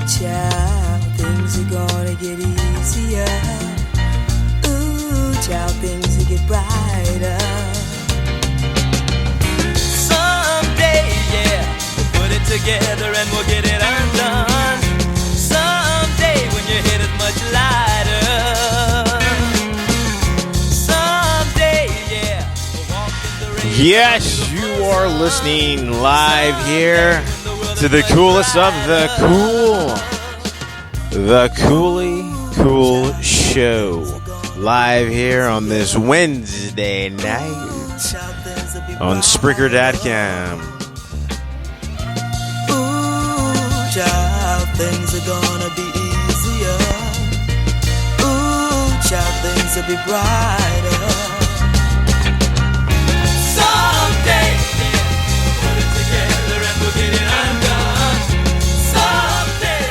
child, things are gonna get easier. Ooh, child, things will get brighter. Someday, yeah, we'll put it together and we'll get it undone. Someday, when your head is much lighter. Someday, yeah, we'll walk in the rain. Yes, you are listening live here to the coolest of the cool, the Cooley Cool Show, live here on this Wednesday night on Spreaker.com. Ooh, child, things are gonna be easier. Ooh, child, things will be brighter. Someday, yeah, put it together and we'll get it undone. Someday.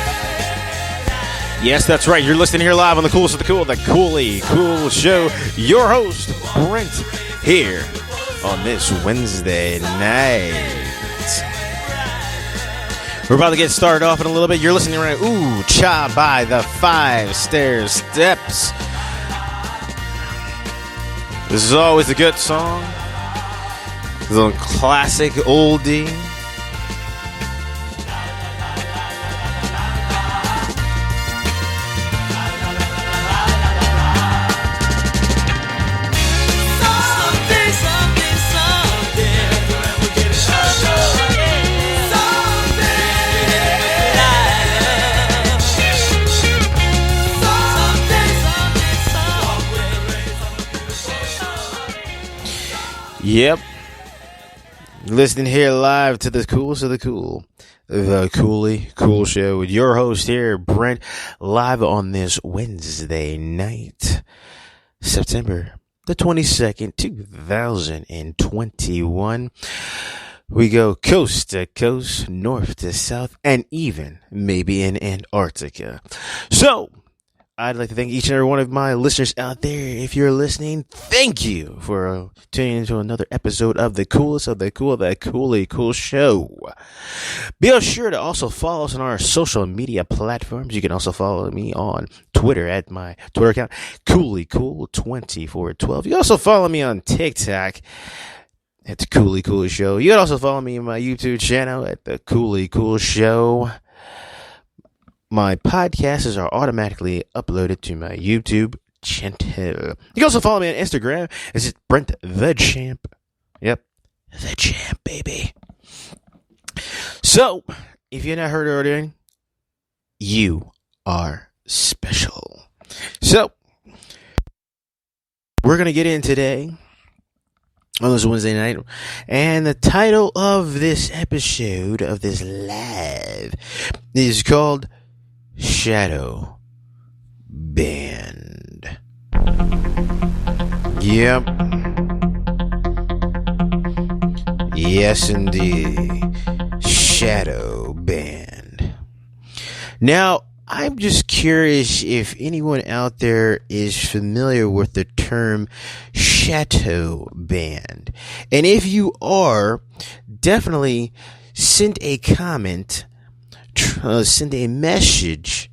Yes, that's right. You're listening here live on the coolest of the cool, the Cooley Cool Show. Your host, Brent, here on this Wednesday night. We're about to get started off in a little bit. You're listening right. Ooh, Cha by the 5 Stairsteps. This is always a good song. This is a classic oldie. Yep. Listening here live to the coolest of the cool, the Cooley Cool Show with your host here, Brent, live on this Wednesday night, September the 22nd, 2021. We go coast to coast, north to south, and even maybe in Antarctica. So, I'd like to thank each and every one of my listeners out there. If you're listening, thank you for tuning into another episode of the coolest of the cool, the Cooley Cool Show. Be sure to also follow us on our social media platforms. You can also follow me on Twitter at my Twitter account, CooleyCool2412. You can also follow me on TikTok at the Cooley Cool Show. You can also follow me on my YouTube channel at the Cooley Cool Show. My podcasts are automatically uploaded to my YouTube channel. You can also follow me on Instagram. It's just Brent the Champ. Yep, the Champ, baby. So, if you're not heard already, you are special. So, we're going to get in today on this Wednesday night, and the title of this episode of this live is called Shadow Band. Yep. Yes, indeed. Shadow Band. Now, I'm just curious if anyone out there is familiar with the term Shadow Band. And if you are, definitely send a comment, send a message,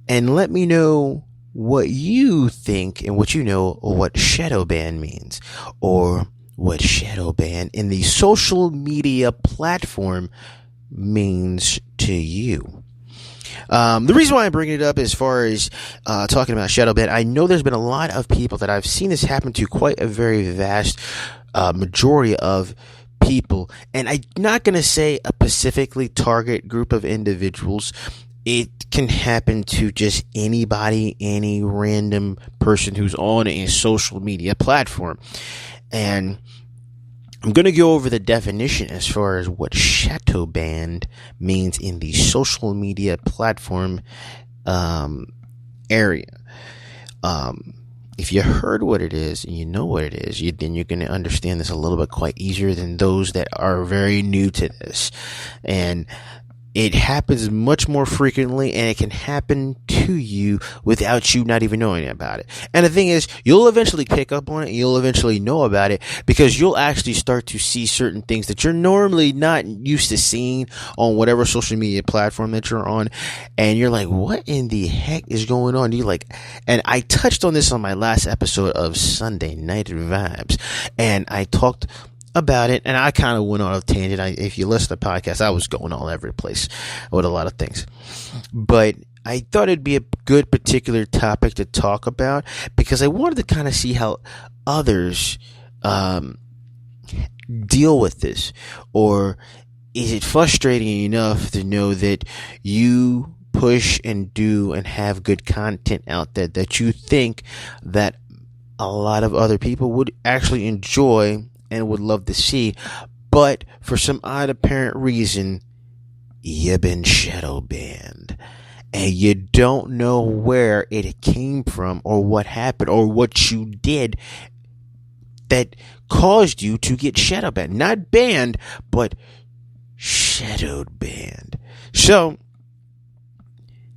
and let me know what you think and what you know what shadow ban means, or what shadow ban in the social media platform means to you. The reason why I'm bringing it up as far as talking about shadow ban, I know there's been a lot of people that I've seen this happen to, quite a very vast majority of people, and I'm not going to say a specifically target group of individuals. It can happen to just anybody, any random person who's on a social media platform. And I'm going to go over the definition as far as what shadow band means in the social media platform area. If you heard what it is and you know what it is, then you're going to understand this a little bit quite easier than those that are very new to this. And it happens much more frequently, and it can happen to you without you not even knowing about it. And the thing is, you'll eventually pick up on it, and you'll eventually know about it, because you'll actually start to see certain things that you're normally not used to seeing on whatever social media platform that you're on. And you're like, what in the heck is going on? And I touched on this on my last episode of Sunday Night Vibes, and I talked about it, and I kind of went on a tangent. If you listen to the podcast, I was going all over the place with a lot of things, but I thought it'd be a good particular topic to talk about, because I wanted to kind of see how others deal with this. Or is it frustrating enough to know that you push and do and have good content out there that you think that a lot of other people would actually enjoy and would love to see, but for some odd apparent reason, you've been shadow banned, and you don't know where it came from, or what happened, or what you did that caused you to get shadow banned. Not banned, but shadowed banned. So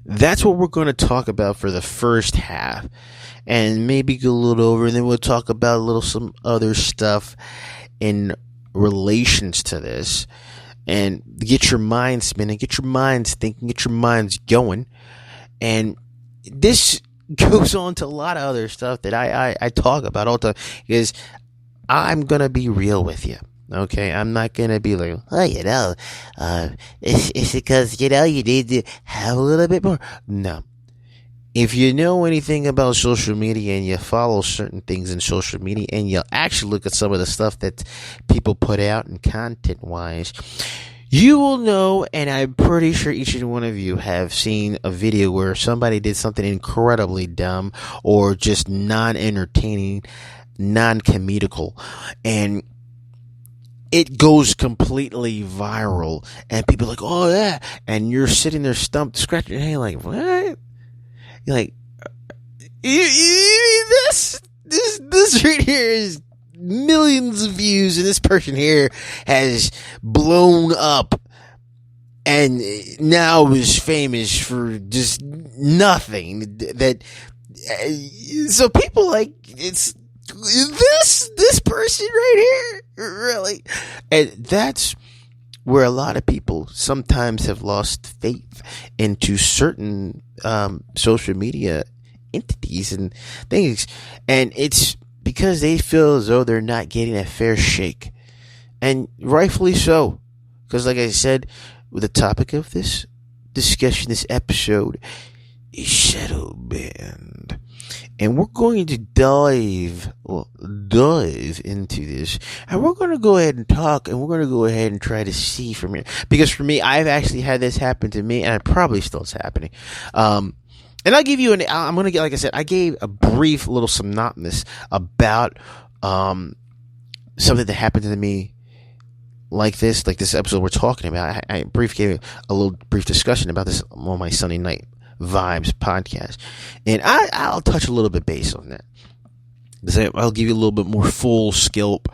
that's what we're going to talk about for the first half, and maybe go a little over, and then we'll talk about some other stuff in relations to this, and get your mind spinning, get your minds thinking, get your minds going. And this goes on to a lot of other stuff that I talk about all the time, because I'm going to be real with you. Okay, I'm not going to be like, it's because, you need to have a little bit more. No. If you know anything about social media, and you follow certain things in social media, and you actually look at some of the stuff that people put out and content-wise, you will know, and I'm pretty sure each and one of you have seen a video where somebody did something incredibly dumb, or just non-entertaining, non-comedical, and it goes completely viral, and people are like, oh yeah, and you're sitting there stumped, scratching your head like, what? You're like, this right here is millions of views, and this person here has blown up and now is famous for just nothing. So people like, it's this person right here, really? And that's where a lot of people sometimes have lost faith into certain social media entities and things, and it's because they feel as though they're not getting a fair shake, and rightfully so, because like I said, with the topic of this discussion, this episode is shadow banned. And we're going to dive into this, and we're going to go ahead and talk, and we're going to go ahead and try to see from here. Because for me, I've actually had this happen to me, and it probably still is happening. And I'll give you I'm going to get, like I said, I gave a brief little synopsis about something that happened to me like this episode we're talking about. I gave a little brief discussion about this on my Sunday Night Vibes podcast, and I'll touch a little bit base on that, because I'll give you a little bit more full scope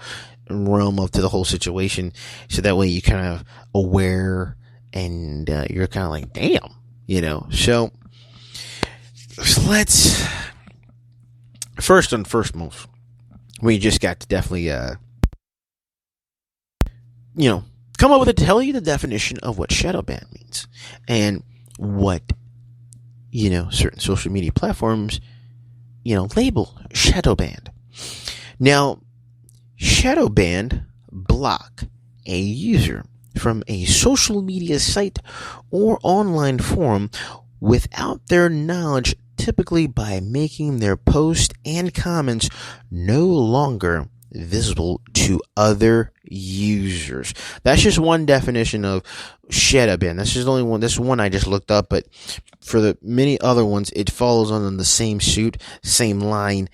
and realm up to the whole situation, so that way you're kind of aware, and you're kind of like, damn, so let's first and foremost, we just got to definitely come up with tell you the definition of what shadow ban means, and what certain social media platforms, label shadow banned. Now, shadow banned block a user from a social media site or online forum without their knowledge, typically by making their posts and comments no longer visible to other users. That's just one definition of shadow ban. That's just the only one. This one I just looked up, but for the many other ones, it follows on the same suit, same line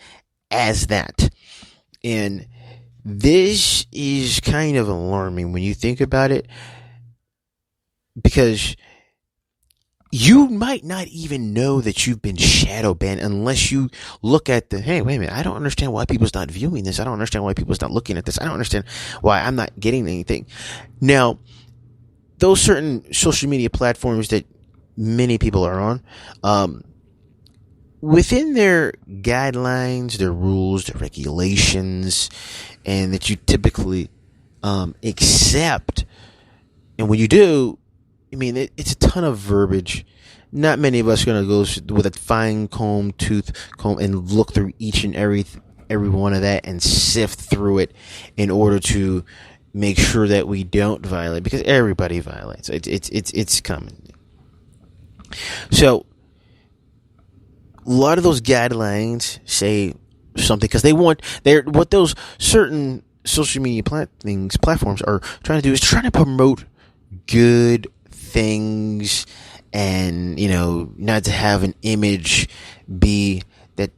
as that. And this is kind of alarming when you think about it, because you might not even know that you've been shadow banned unless you look at hey, wait a minute, I don't understand why people's not viewing this. I don't understand why people's not looking at this. I don't understand why I'm not getting anything. Now, those certain social media platforms that many people are on, within their guidelines, their rules, their regulations, and that you typically accept, and when you do, I mean, it's a ton of verbiage. Not many of us are going to go with a fine tooth comb and look through each and every one of that and sift through it in order to make sure that we don't violate, because everybody violates. It's common. So a lot of those guidelines say something because what those certain social media platforms are trying to do is trying to promote good things, and not to have an image be that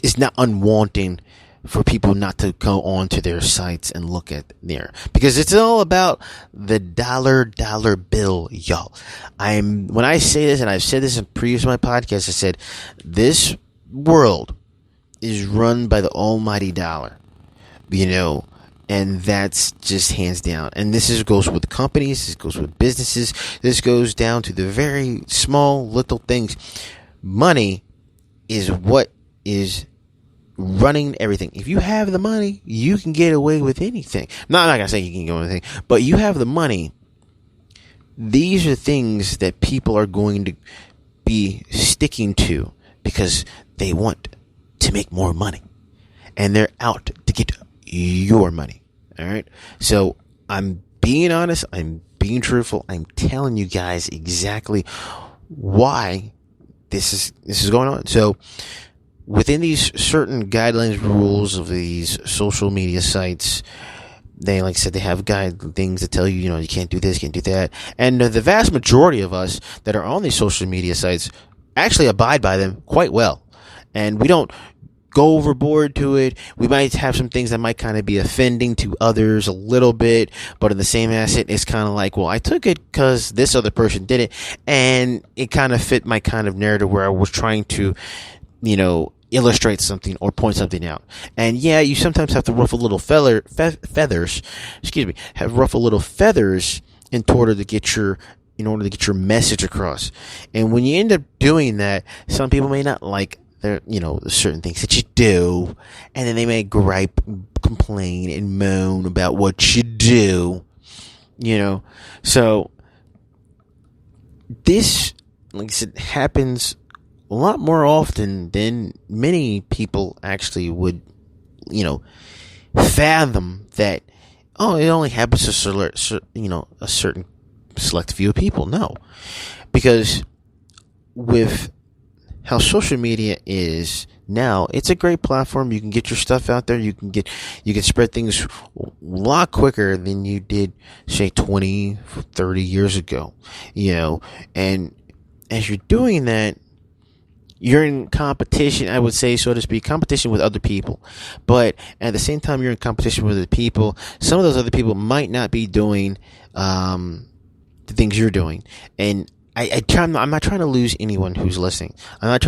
is not unwanting for people not to go onto their sites and look at there, because it's all about the dollar bill, y'all. When I say this, and I've said this in previous my podcast, I said this world is run by the almighty dollar, and that's just hands down. And this goes with companies, this goes with businesses, this goes down to the very small little things. Money is what is running everything. If you have the money, you can get away with anything. I'm not gonna say you can get away with anything, but you have the money. These are things that people are going to be sticking to because they want to make more money, and they're out to get your money. All right. So I'm being honest. I'm being truthful. I'm telling you guys exactly why this is going on. So within these certain guidelines, rules of these social media sites, they, like I said, they have things that tell you, you can't do this, can't do that. And the vast majority of us that are on these social media sites actually abide by them quite well. And we don't go overboard to it. We might have some things that might kind of be offending to others a little bit, but in the same asset, it's kind of like, well, I took it because this other person did it, and it kind of fit my kind of narrative where I was trying to, illustrate something or point something out. And yeah, you sometimes have to ruffle little feathers. Have ruffle little feathers in order to get your message across. And when you end up doing that, some people may not like certain things that you do, and then they may gripe, complain, and moan about what you do. So this, like I said, happens a lot more often than many people actually would, fathom that. Oh, it only happens to a certain select few people. No, because with how social media is now, it's a great platform. You can get your stuff out there. You can spread things a lot quicker than you did, say, 20, 30 years ago. And as you're doing that, you're in competition, I would say, so to speak, competition with other people. But at the same time, you're in competition with other people. Some of those other people might not be doing the things you're doing. And I'm not trying to lose anyone who's listening. But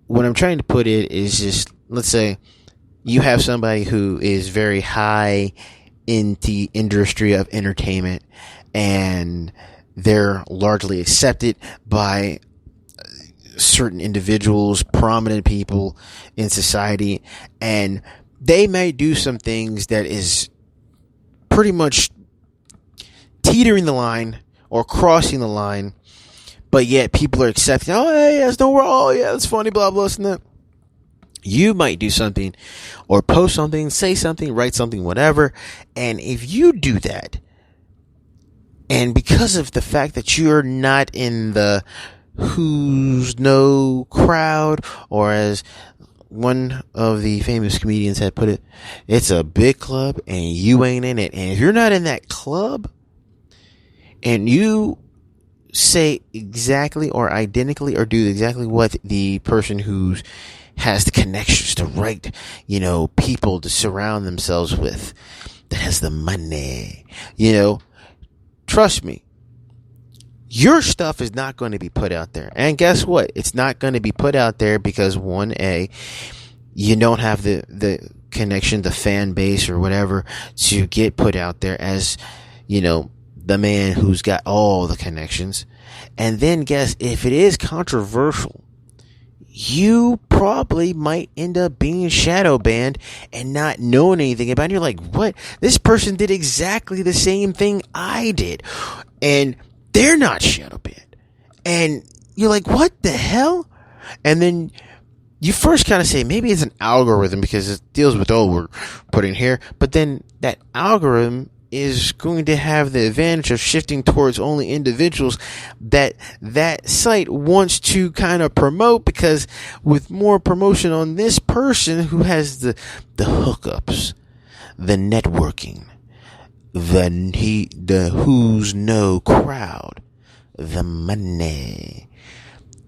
what I'm trying to put it is just, let's say you have somebody who is very high in the industry of entertainment, and they're largely accepted by certain individuals, prominent people in society, and they may do some things that is pretty much teetering the line or crossing the line, but yet people are accepting. Oh, hey, that's no wrong. Oh, yeah, that's funny. Blah blah. And that. You might do something, or post something, say something, write something, whatever. And if you do that, and because of the fact that you're not in the who's no crowd, or as one of the famous comedians had put it, it's a big club and you ain't in it. And if you're not in that club, and you say exactly or identically or do exactly what the person who has the connections, the right, people to surround themselves with, that has the money, trust me, your stuff is not going to be put out there. And guess what? It's not going to be put out there because, 1A, you don't have the connection, the fan base or whatever, to get put out there as, the man who's got all the connections. And then guess, if it is controversial, you probably might end up being shadow banned and not knowing anything about it. You're like, what? This person did exactly the same thing I did, and they're not shadow banned. And you're like, what the hell? And then you first kind of say, maybe it's an algorithm because it deals with, we're putting here. But then that algorithm is going to have the advantage of shifting towards only individuals that site wants to kind of promote, because with more promotion on this person who has the hookups, the networking, the who's no crowd, the money,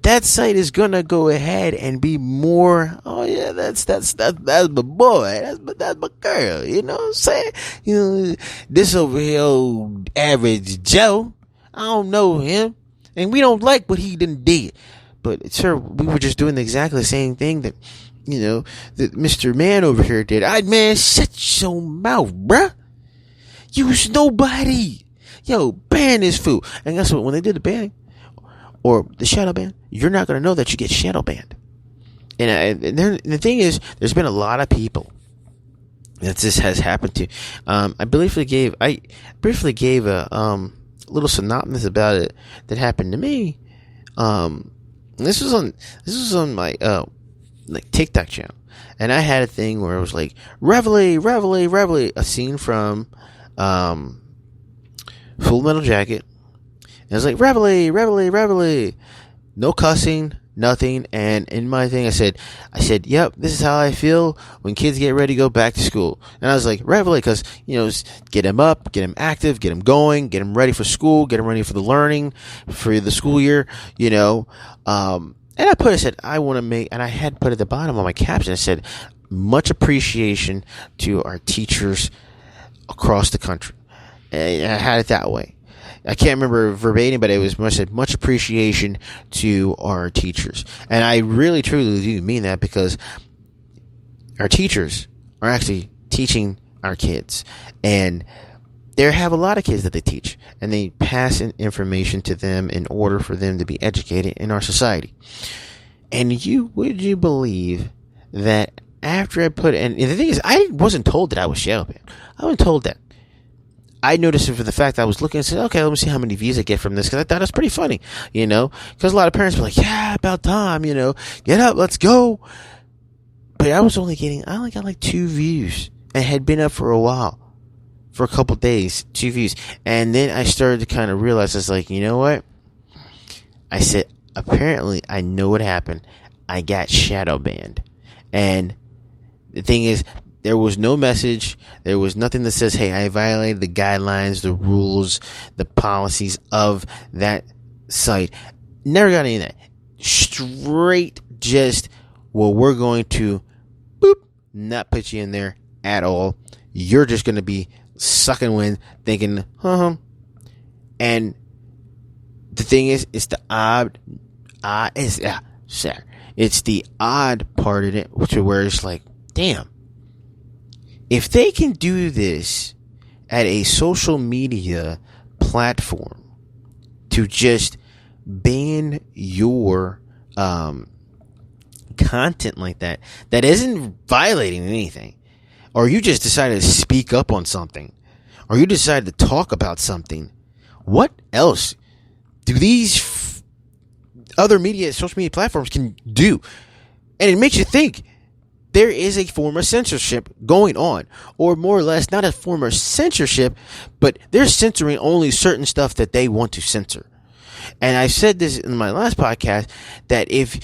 that site is gonna go ahead and be more, that's my boy, that's my girl, you know what I'm saying? This over here, old average Joe, I don't know him, and we don't like what he done did. But sir, we were just doing exactly the same thing that, that Mr. Man over here did. Man, shut your mouth, bruh. You's nobody. Yo, ban this fool. And guess what? When they did the ban, or the shadow ban, you're not going to know that you get shadow banned. And the thing is, there's been a lot of people that this has happened to. I briefly gave a little synopsis about it that happened to me. This was on my TikTok channel, and I had a thing where it was like reveille, a scene from Full Metal Jacket. And I was like, reveille, no cussing, nothing. And in my thing, I said, yep, this is how I feel when kids get ready to go back to school. And I was like, reveille, because, get them up, get them active, get them going, get them ready for school, get them ready for the learning, for the school year, and I said, I want to make, and I had put at the bottom of my caption, I said, much appreciation to our teachers across the country. And I had it that way. I can't remember verbatim, but it was much appreciation to our teachers. And I really, truly do mean that, because our teachers are actually teaching our kids. And they have a lot of kids that they teach. And they pass in information to them in order for them to be educated in our society. And would you believe that after I put, and the thing is, I wasn't told that I was shadow banned. I wasn't told that. I noticed it for the fact that I was looking and said, okay, let me see how many views I get from this, because I thought it was pretty funny, because a lot of parents were like, yeah, about time, get up, let's go. But I only got like 2 views, and had been up for a while, for a couple days, 2 views. And then I started to kind of realize, I was like, you know what? I said, apparently I know what happened. I got shadow banned. And the thing is, there was no message. There was nothing that says, hey, I violated the guidelines, the rules, the policies of that site. Never got any of that. Straight just, well, we're going to not put you in there at all. You're just going to be sucking wind, thinking, And the thing is, it's the it's the odd part of it, to where it's like, damn. If they can do this at a social media platform to just ban your content like that isn't violating anything, or you just decided to speak up on something, or you decided to talk about something, what else do these other social media platforms can do? And it makes you think. There is a form of censorship going on, or more or less, not a form of censorship, but they're censoring only certain stuff that they want to censor. And I said this in my last podcast, that if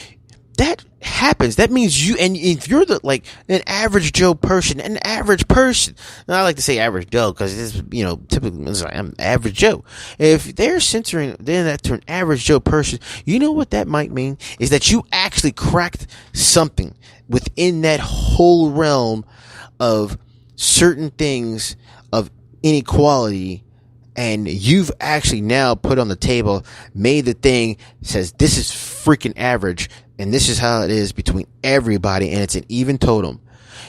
that happens, that means and if you're an average Joe person, and I like to say average Joe because it's, typically I'm average Joe. If they're censoring then that to an average Joe person, you know what that might mean is that you actually cracked something within that whole realm of certain things of inequality, and you've actually now put on the table, made the thing, says this is freaking average, and this is how it is between everybody, and it's an even totem.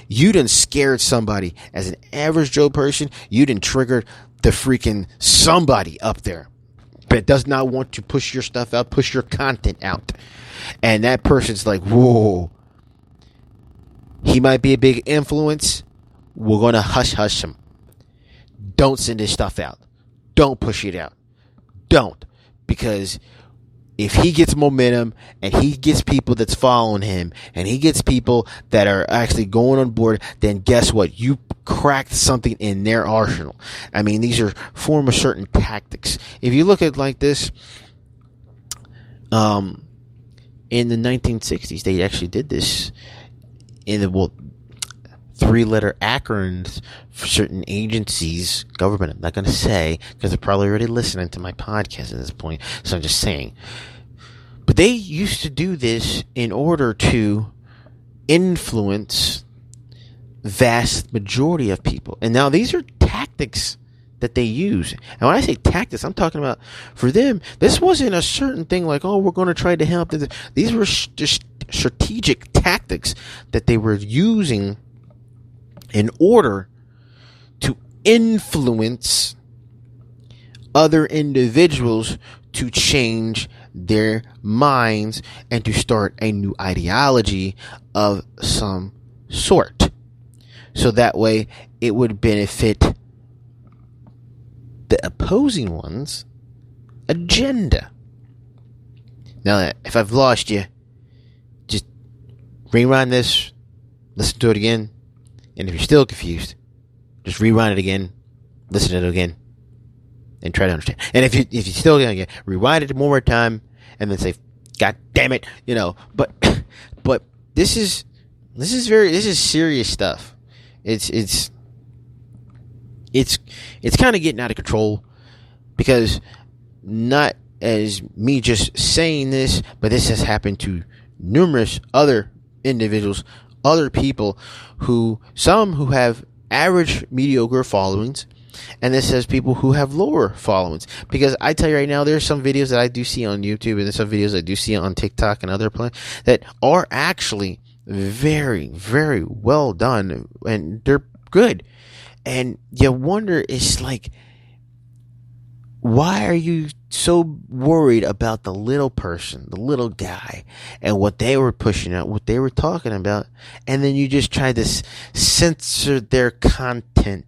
you done scared somebody. As an average Joe person, you done triggered the freaking somebody up there that does not want to push your stuff out, push your content out. And that person's like, whoa, he might be a big influence. We're going to hush him. Don't send his stuff out. Don't push it out. Don't. Because if he gets momentum and he gets people that's following him and he gets people that are actually going on board, then guess what? You cracked something in their arsenal. I mean, these are form of certain tactics. If you look at like this, in the 1960s, they actually did this in the, three-letter acronyms for certain agencies, government. I'm not going to say, because they're probably already listening to my podcast at this point, so I'm just saying. But they used to do this in order to influence vast majority of people. And now these are tactics that they use. And when I say tactics, I'm talking about, for them, this wasn't a certain thing like, oh, we're going to try to help them. These were just strategic tactics that they were using in order to influence other individuals to change their minds and to start a new ideology of some sort. So that way it would benefit the opposing one's agenda. Now, if I've lost you, just rewind this, listen to it again. And if you're still confused, just rewind it again, listen to it again, and try to understand. And if you still gonna rewind it one more time, and then say, "God damn it," you know. But this is serious stuff. It's kind of getting out of control, because not as me just saying this, but this has happened to numerous other individuals, other people some who have average, mediocre followings, and this has people who have lower followings. Because I tell you right now, there's some videos that I do see on YouTube, and there's some videos I do see on TikTok and other places that are actually very, very well done, and they're good. And you wonder, it's like, why are you so worried about the little person, the little guy, and what they were pushing out, what they were talking about, and then you just try to censor their content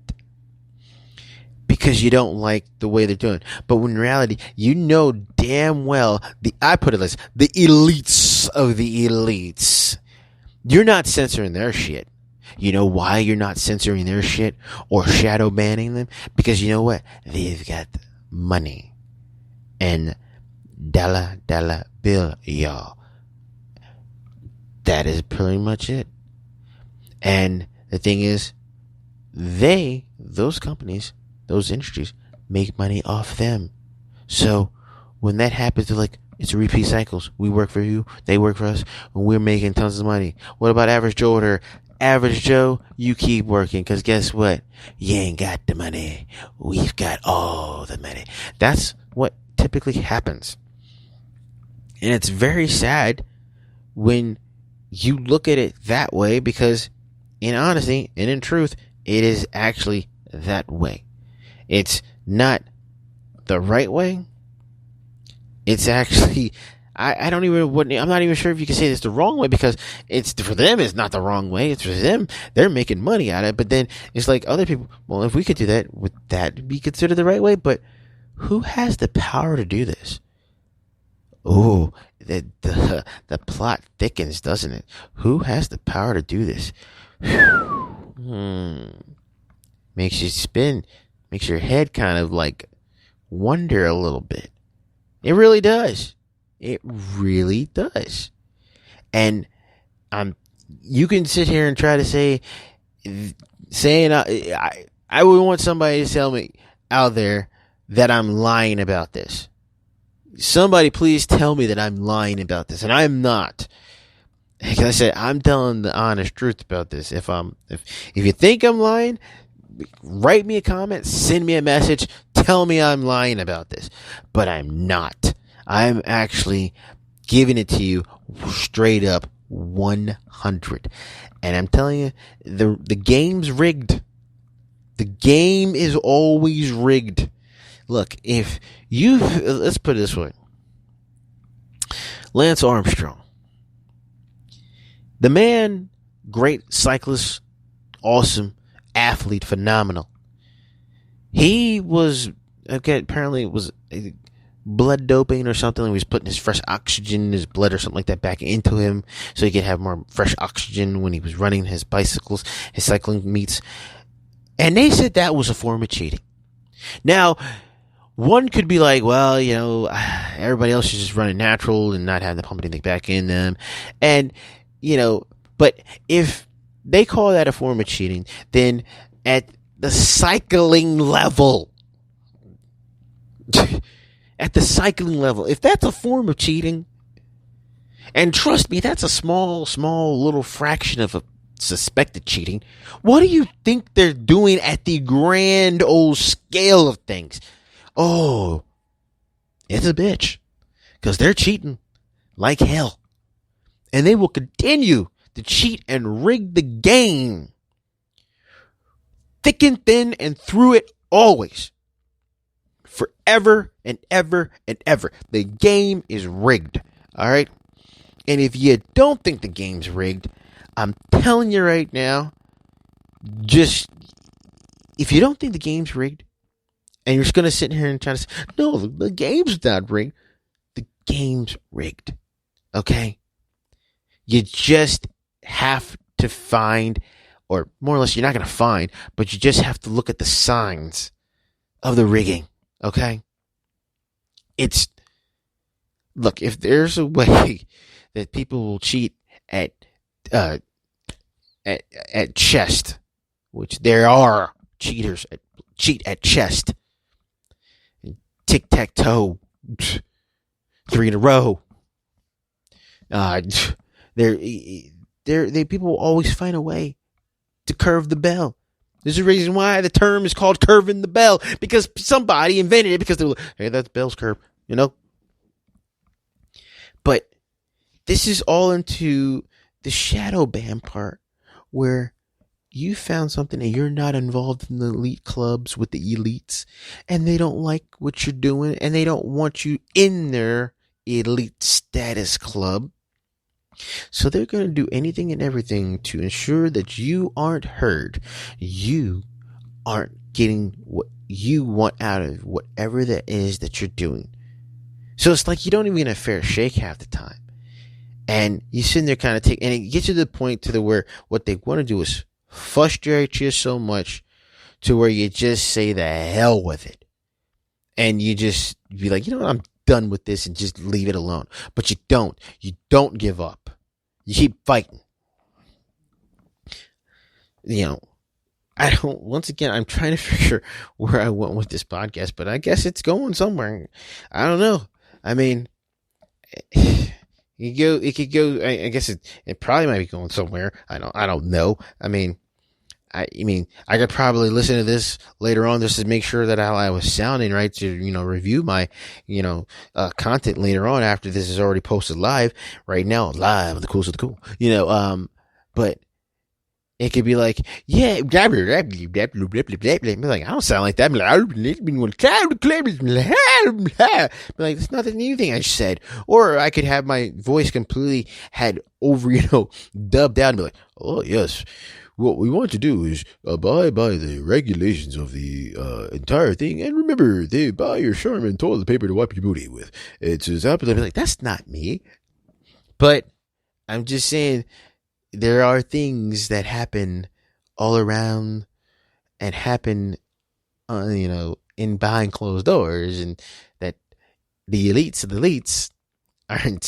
because you don't like the way they're doing? But in reality, you know damn well, I put it like this, the elites of the elites, you're not censoring their shit. You know why you're not censoring their shit or shadow banning them? Because you know what? They've got money and dollar bill, y'all. That is pretty much it. And the thing is, those companies, those industries, make money off them. So when that happens, they're like, it's a repeat cycles. We work for you, they work for us, and we're making tons of money. What about average Joe or average Joe? You keep working, because guess what? You ain't got the money. We've got all the money. That's what typically happens. And it's very sad when you look at it that way, because in honesty and in truth, it is actually that way. It's not the right way. It's actually, I'm not even sure if you can say it's the wrong way, because it's, for them, it's not the wrong way. It's for them, they're making money out of it. But then it's like other people, well, if we could do that, would that be considered the right way? But who has the power to do this? Oh, the plot thickens, doesn't it? Who has the power to do this? Makes you spin, makes your head kind of like wonder a little bit. It really does. It really does. And you can sit here and try to saying I would want somebody to tell me out there that I'm lying about this. Somebody please tell me that I'm lying about this, and I'm not. Like I said, I'm telling the honest truth about this. If you think I'm lying, write me a comment, send me a message, tell me I'm lying about this. But I'm not. I'm actually giving it to you straight up 100. And I'm telling you, the game's rigged. The game is always rigged. Look, let's put it this way. Lance Armstrong. The man, great cyclist, awesome, athlete, phenomenal. He was, apparently it was blood doping or something. He was putting his fresh oxygen in his blood or something like that back into him so he could have more fresh oxygen when he was running his cycling meets. And they said that was a form of cheating. Now, one could be like, well, everybody else is just running natural and not having to pump anything back in them. And, but if they call that a form of cheating, then at the cycling level, if that's a form of cheating, and trust me, that's a small little fraction of a suspected cheating, what do you think they're doing at the grand old scale of things? Oh, it's a bitch, because they're cheating like hell, and they will continue to cheat and rig the game thick and thin and through it always, forever and ever and ever. The game is rigged, all right? And if you don't think the game's rigged, I'm telling you right now, if you don't think the game's rigged, and you're just going to sit here and try to say, no, the game's not rigged. The game's rigged, okay? You just have to find, or more or less, you're not going to find, but you just have to look at the signs of the rigging, okay? Look, if there's a way that people will cheat at chess, which there are cheaters cheat at chess, tic-tac-toe, 3 in a row. People will always find a way to curve the bell. There's a reason why the term is called curving the bell, because somebody invented it because they're like, hey, that's bell's curve, But this is all into the shadow ban part, where you found something and you're not involved in the elite clubs with the elites, and they don't like what you're doing, and they don't want you in their elite status club. So they're going to do anything and everything to ensure that you aren't heard. You aren't getting what you want out of whatever that is that you're doing. So it's like you don't even get a fair shake half the time. And you sit there kind of and it gets to the point to where what they want to do is frustrate you so much to where you just say the hell with it. And you just be like, I'm done with this, and just leave it alone. But you don't. You don't give up. You keep fighting. Once again, I'm trying to figure where I went with this podcast, but I guess it's going somewhere. I don't know. I mean, it could go, I guess it probably might be going somewhere. I don't know. I could probably listen to this later on just to make sure that I was sounding right to, review my, content later on after this is already posted live. Right now, live with the coolest of the cool, but it could be like, yeah, blah, blah, blah, blah, blah, blah, blah, blah, blah. Like, I don't sound like that. Like, it's not anything I said. Or I could have my voice completely had over, dubbed out and be like, oh, yes. What we want to do is abide by the regulations of the entire thing, and remember, they buy your Charmin toilet paper to wipe your booty with. It's as apple. Like, that's not me. But I'm just saying, there are things that happen all around and happen, in behind closed doors, and that the elites aren't,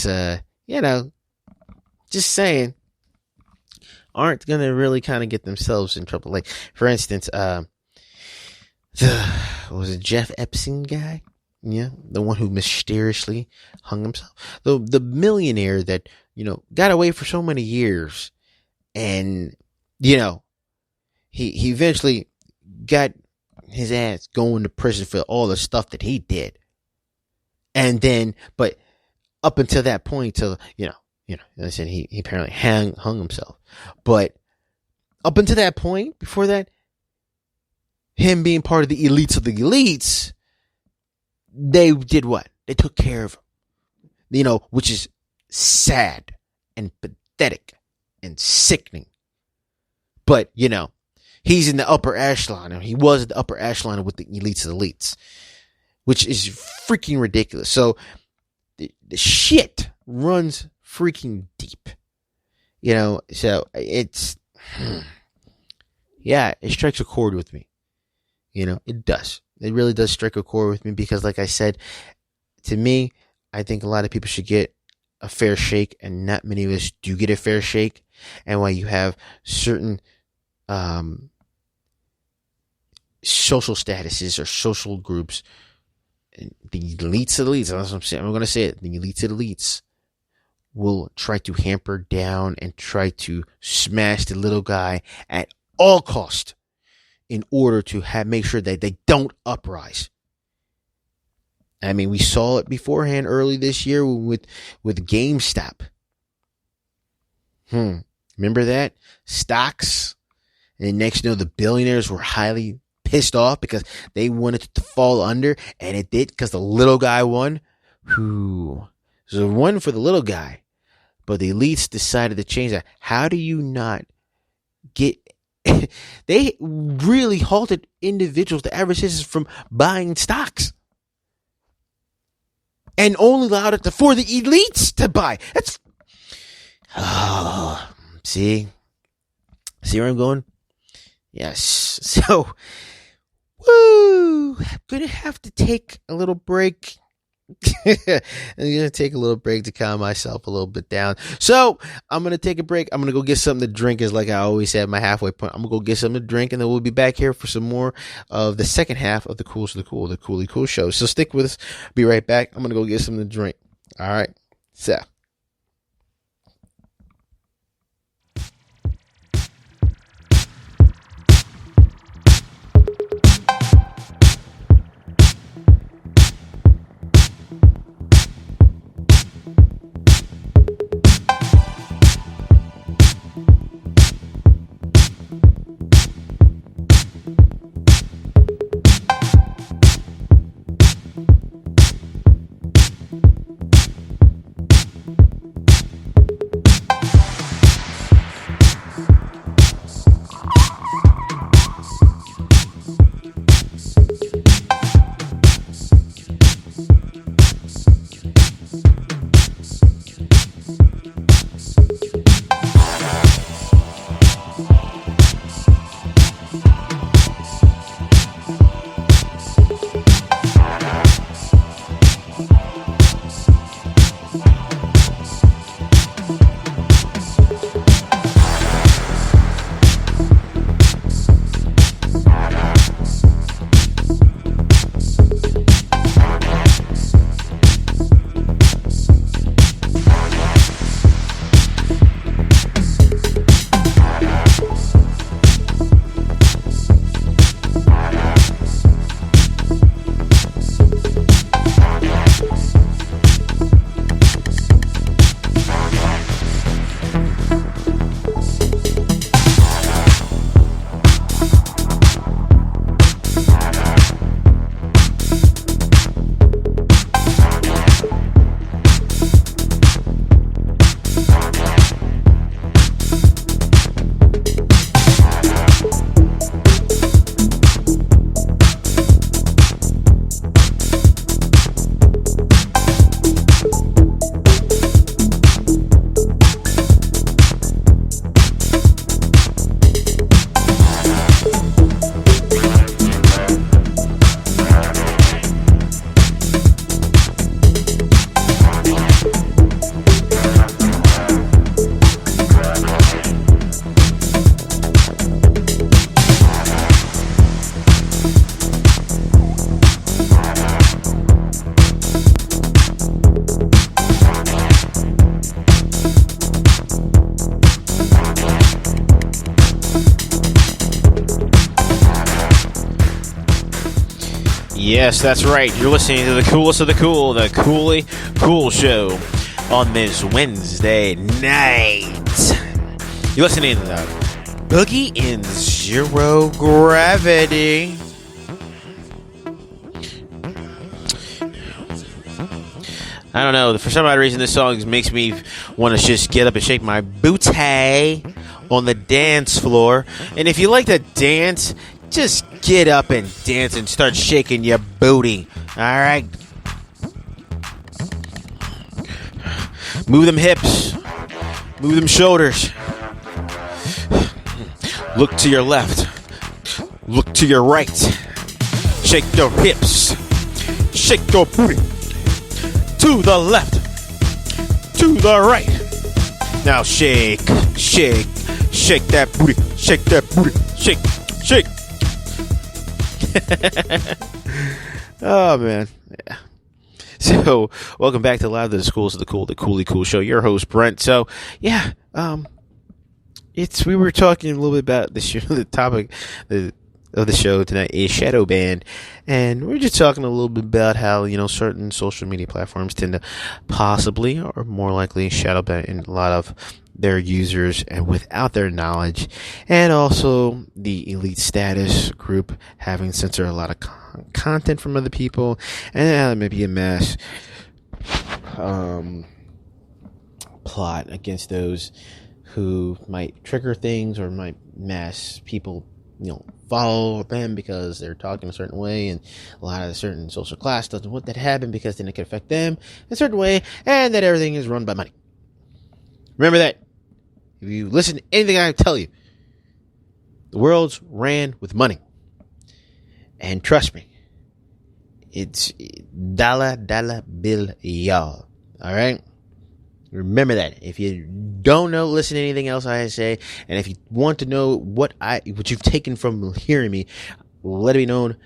just saying, aren't going to really kind of get themselves in trouble. Like, for instance, was it Jeff Epstein guy? Yeah, the one who mysteriously hung himself. The millionaire that, got away for so many years, and, he eventually got his ass going to prison for all the stuff that he did. And then, but up until that point, till, I said he apparently hung himself. But up until that point, before that, him being part of the elites of the elites, they did what? They took care of him, which is sad and pathetic and sickening. But, he's in the upper echelon, and he was at the upper echelon with the elites of the elites, which is freaking ridiculous. So the shit runs freaking deep, so it's, it strikes a chord with me. It does. It really does strike a chord with me because, like I said, to me, I think a lot of people should get a fair shake, and not many of us do get a fair shake. And while you have certain social statuses or social groups, the elites of the elites, that's what I'm saying. I'm going to say it. The elites of the elites will try to hamper down and try to smash the little guy at all cost in order to make sure that they don't uprise. I mean, we saw it beforehand early this year with GameStop. Remember that? Stocks. And next, the billionaires were highly pissed off because they wanted it to fall under, and it did because the little guy won. So it won for the little guy, but the elites decided to change that. How do you not get? They really halted individuals, the average citizens, from buying stocks, and only allowed it for the elites to buy. That's see where I'm going? Yes. So, I'm gonna have to take a little break. I'm going to take a little break to calm myself a little bit down. So I'm going to take a break. I'm going to go get something to drink, is like I always say at my halfway point. I'm going to go get something to drink, and then we'll be back here for some more of the second half of the Coolest of the Cool, the Coolly Cool Show. So stick with us. Be right back. I'm going to go get something to drink. All right. So. Yes, that's right. You're listening to the coolest of the cool, the Coolly Cool Show on this Wednesday night. You're listening to the Boogie in Zero Gravity. I don't know. For some odd reason, this song makes me want to just get up and shake my booty on the dance floor. And if you like to dance, just get up and dance and start shaking your booty. All right? Move them hips. Move them shoulders. Look to your left. Look to your right. Shake your hips. Shake your booty. To the left. To the right. Now shake. Shake. Shake that booty. Shake that booty. Shake. Shake. Oh, man. Yeah. So, welcome back to Live to the Schools of the Cool, the Coolly Cool Show. Your host, Brent. So, yeah, we were talking a little bit about the show, the topic of the show tonight is shadow ban, and we're just talking a little bit about how, certain social media platforms tend to possibly or more likely shadow ban a lot of their users and without their knowledge, and also the elite status group having censored a lot of content from other people, and that may be a mass plot against those who might trigger things or might mass people follow them because they're talking a certain way, and a lot of a certain social class doesn't want that to happen because then it could affect them in a certain way, and that everything is run by money. Remember that. If you listen to anything I tell you, the world's ran with money. And trust me, it's dollar bill, y'all. All right? Remember that. If you don't know, listen to anything else I say, and if you want to know what you've taken from hearing me, let it be known,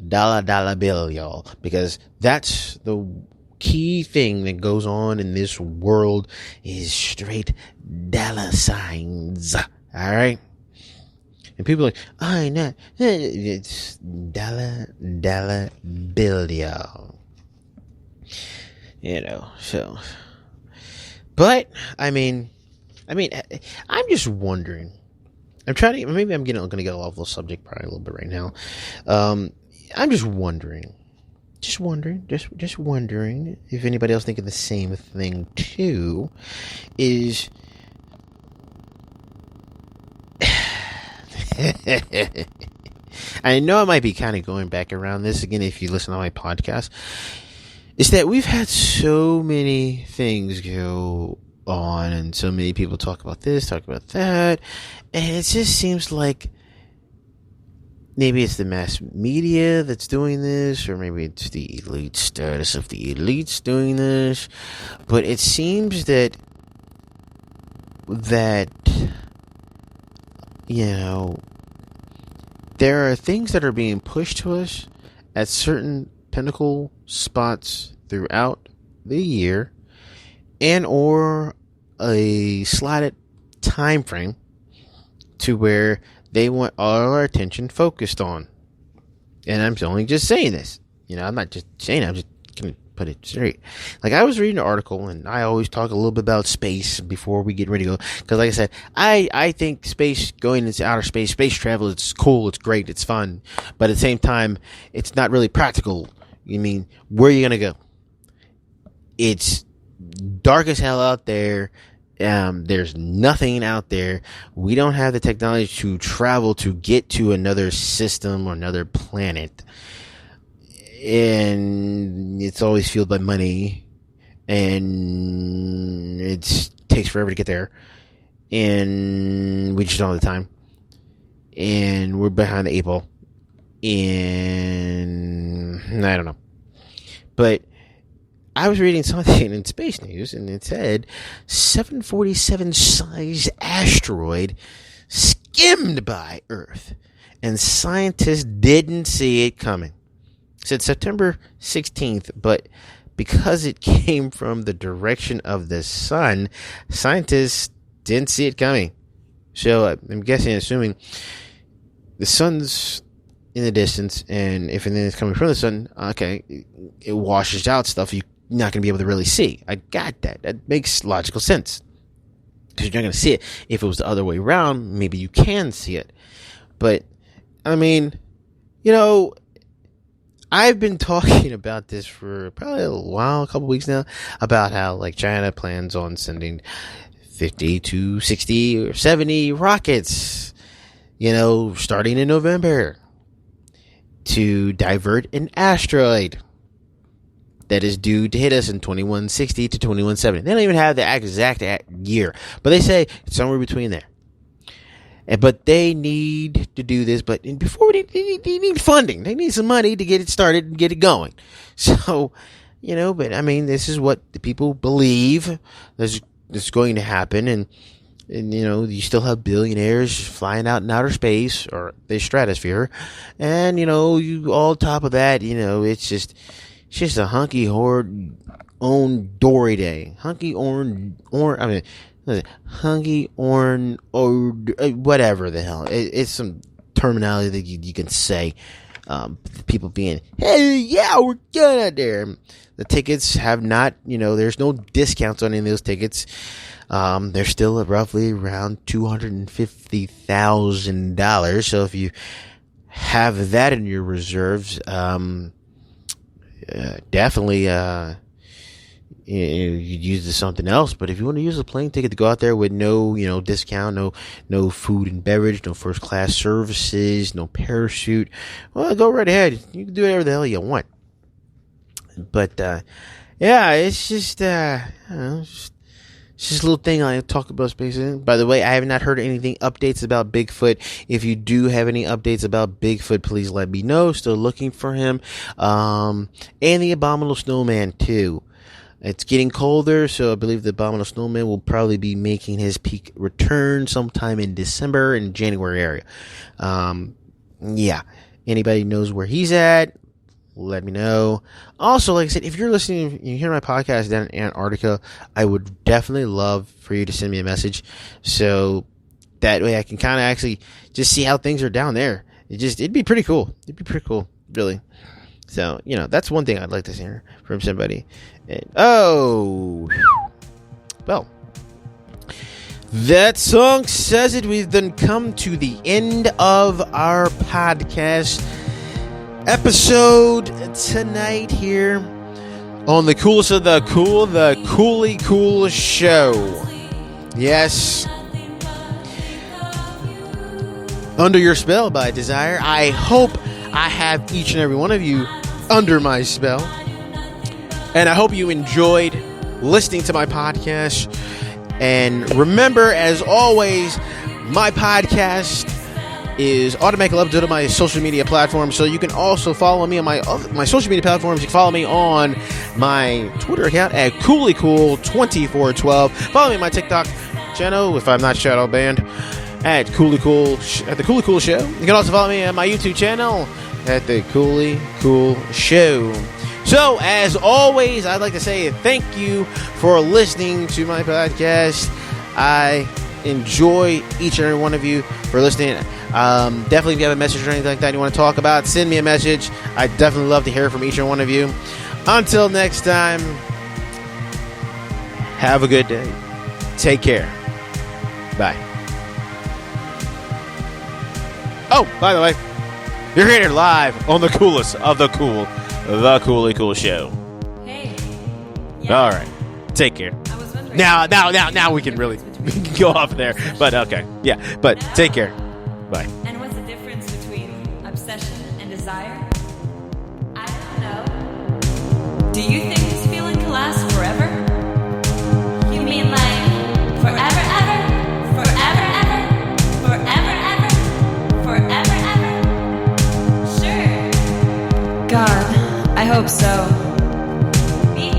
dollar bill, y'all, because that's the key thing that goes on in this world is straight dollar signs. All right. And people are like, I know. It's dollar bill, y'all. So. But, I'm just wondering. Maybe I'm going to get off the subject probably a little bit right now. I'm just wondering. Just wondering if anybody else thinking the same thing too. Is I know I might be kind of going back around this again if you listen to my podcast. Is that we've had so many things go on and so many people talk about this, talk about that, and it just seems like maybe it's the mass media that's doing this, or maybe it's the elite status of the elites doing this, but it seems that there are things that are being pushed to us at certain pinnacle spots throughout the year, and or a slotted time frame to where they want all our attention focused on. And I'm only just saying this. I'm not just saying it, I'm just going to put it straight. Like, I was reading an article, and I always talk a little bit about space before we get ready to go. Because, like I said, I think going into outer space travel, it's cool, it's great, it's fun. But at the same time, it's not really practical. Where are you going to go? It's dark as hell out there. There's nothing out there. We don't have the technology to travel to get to another system or another planet. And it's always fueled by money. And it takes forever to get there. And we just don't have the time. And we're behind the 8 ball. And I don't know. But I was reading something in Space News, and it said 747 size asteroid skimmed by Earth, and scientists didn't see it coming. It said September 16th, but because it came from the direction of the sun, scientists didn't see it coming. So I'm assuming the sun's in the distance, and if anything is coming from the sun, okay, it washes out stuff you're not going to be able to really see. I got that. That makes logical sense. because you're not going to see it. If it was the other way around, maybe you can see it. But, I mean, you know, I've been talking about this for probably a while, a couple weeks now, about how, like, China plans on sending 50 to 60 or 70 rockets, you know, starting in November to divert an asteroid that is due to hit us in 2160 to 2170. They don't even have the exact year, but they say it's somewhere between there. But they need to do this. But before they need funding. They need some money to get it started and get it going. So, you know, but I mean, this is what the people believe is going to happen. And, you know, you still have billionaires flying out in outer space or the stratosphere. And, you know, you all top of that, you know, it's just a hunky horde own Dory day. Hunky or whatever the hell. It's some terminology that you can say. People being, hey, yeah, we're good out there. The tickets have not, you know, there's no discounts on any of those tickets. They're still roughly around $250,000. So if you have that in your reserves, definitely, you could use it something else. But if you want to use a plane ticket to go out there with no, you know, discount, no food and beverage, no first class services, no parachute, well, go right ahead. You can do whatever the hell you want. But, yeah, it's just, I don't know, it's just a little thing I talk about space. By the way, I have not heard anything updates about Bigfoot. If you do have any updates about Bigfoot, please let me know. Still looking for him. And the Abominable Snowman too. It's getting colder, so I believe the Abominable Snowman will probably be making his peak return sometime in December and January area. Yeah. Anybody knows where he's at, let me know. Also, like I said, if you're listening, you hear my podcast down in Antarctica, I would definitely love for you to send me a message. So that way I can kind of actually just see how things are down there. It'd be pretty cool. It'd be pretty cool, really. So, you know, that's one thing I'd like to hear from somebody. And, well, that song says it. We've then come to the end of our podcast episode tonight here on the coolest of the cool, the Coolly Cool Show. Yes. Under Your Spell by Desire. I hope I have each and every one of you under my spell. And I hope you enjoyed listening to my podcast. And remember, as always, my podcast is automatically uploaded to my social media platforms. So you can also follow me on my social media platforms. You can follow me on my Twitter account at CoollyCool2412. Follow me on my TikTok channel, if I'm not shadow banned, at the Coolly Cool Show. You can also follow me on my YouTube channel at the Coolly Cool Show. So, as always, I'd like to say thank you for listening to my podcast. I enjoy each and every one of you for listening. Definitely, if you have a message or anything like that you want to talk about, send me a message. I'd definitely love to hear from each and every one of you. Until next time, have a good day. Take care. Bye. Oh, by the way, you're here live on the coolest of the cool, the Coolly Cool Show. Hey. Yeah. All right. Take care. I was wondering. Now we can go off there. But okay. Yeah. But Now. take care. Bye. And what's the difference between obsession and desire? I don't know. Do you think this feeling can last forever? You mean like forever, ever? Forever, ever? Forever, ever? Forever, ever? Sure. God, I hope so. Me too.